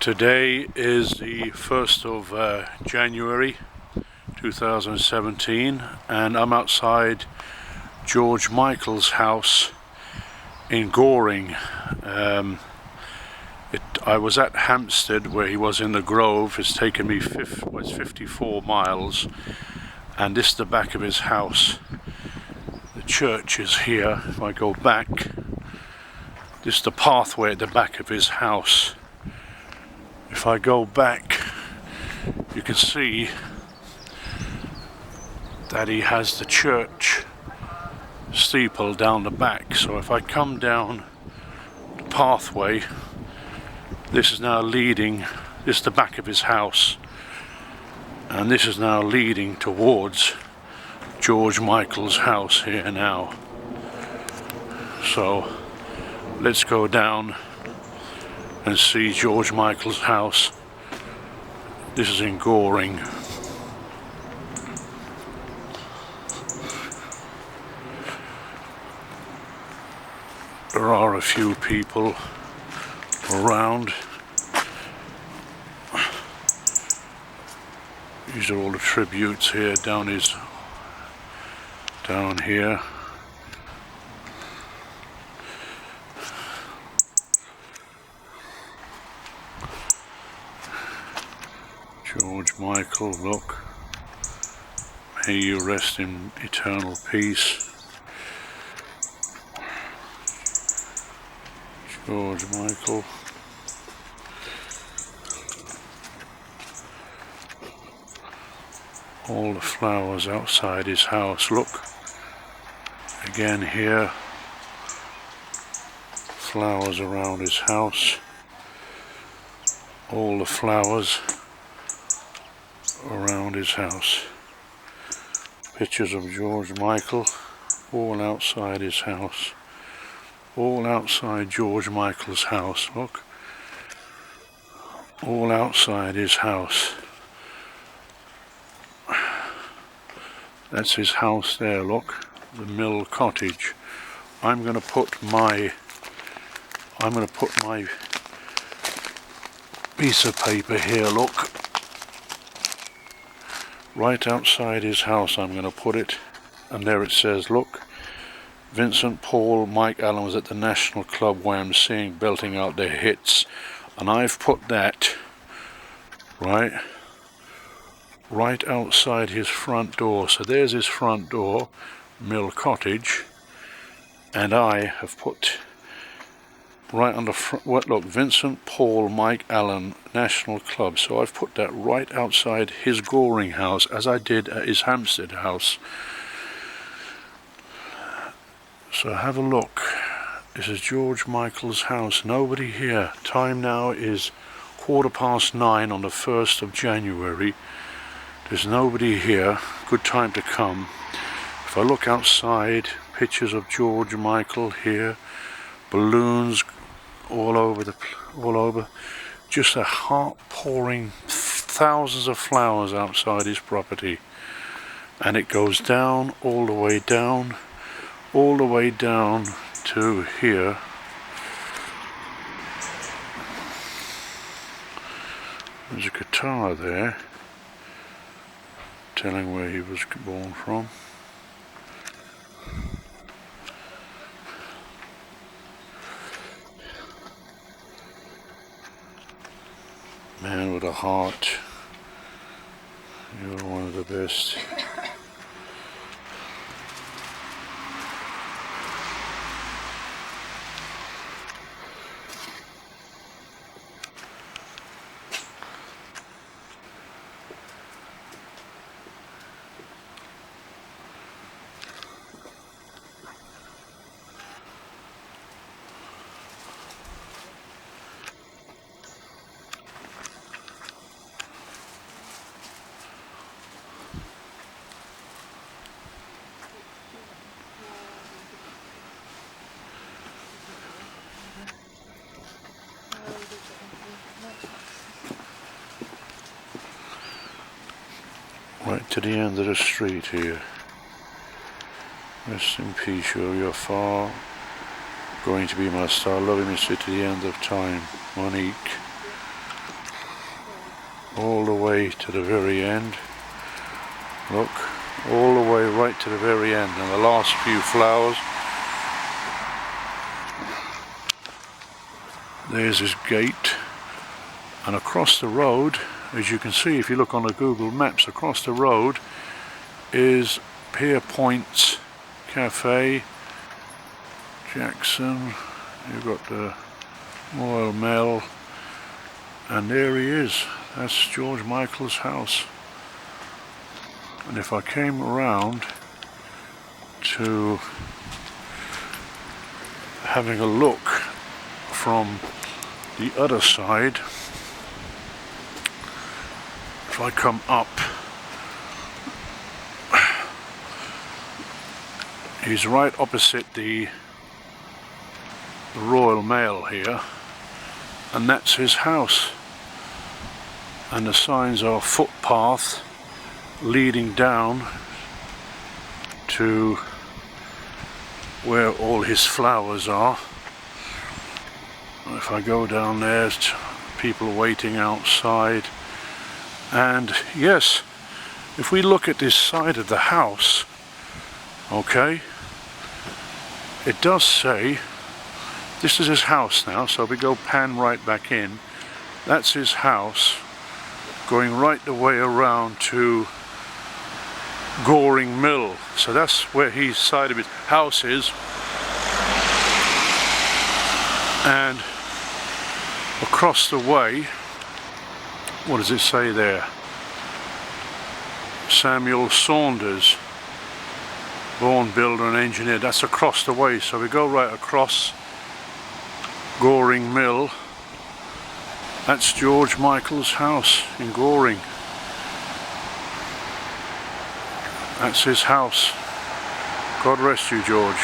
Today is the 1st of January 2017 and I'm outside George Michael's house in Goring. I was at Hampstead where he was in the Grove. It's taken me 54 miles, and this is the back of his house. The church is here. If I go back, this is the pathway at the back of his house. If I go back, you can see that he has the church steeple down the back. So if I come down the pathway, this is now leading, this is the back of his house, and this is now leading towards George Michael's house here now. So let's go down and see George Michael's house. This is in Goring. There are a few people around. These are all the tributes here down here. George Michael, look. May you rest in eternal peace. George Michael. All the flowers outside his house, look. Again here. Flowers around his house. All the flowers around his house. Pictures of George Michael all outside his house. All outside George Michael's house, look. All outside his house. That's his house there, look. The Mill Cottage. I'm gonna put my piece of paper here, look. Right outside his house I'm gonna put it, and there it says, look. Vincent, Paul, Mike Allen was at the National Club YMCA belting out their hits, and I've put that right outside his front door. So there's his front door, Mill Cottage, and I have put right on the front, look, Vincent, Paul, Mike Allen, National Club. So I've put that right outside his Goring house, as I did at his Hampstead house. So have a look. This is George Michael's house. Nobody here. Time now is 9:15 on the 1st of January. There's nobody here. Good time to come. If I look outside, pictures of George Michael here. Balloons all over. Just a heart-pouring, thousands of flowers outside his property. And it goes down, all the way down to here. There's a guitar there telling where he was born from. Man with a heart, you're one of the best. Right to the end of the street here. Rest in peace, you're far going to be my star, loving me to the end of time. Monique. all the way to the very end. Look, all the way right to the very end, and the last few flowers. There's his gate, and across the road, as you can see if you look on the Google Maps, across the road is Pierpoint's Cafe, Jackson. You've got the Royal Mail, and there he is. That's George Michael's house. And if I came around to having a look from the other side, if I come up, he's right opposite the Royal Mail here, and that's his house. And the signs are footpath leading down to where all his flowers are. If I go down there, people waiting outside. And yes, if we look at this side of the house, okay, it does say this is his house now. So we go pan right back in. That's his house, going right the way around to Goring Mill. So that's where his side of his house is. And across the way, what does it say there? Samuel Saunders, born builder and engineer. That's across the way. So we go right across Goring Mill. That's George Michael's house in Goring. That's his house. God rest you, George.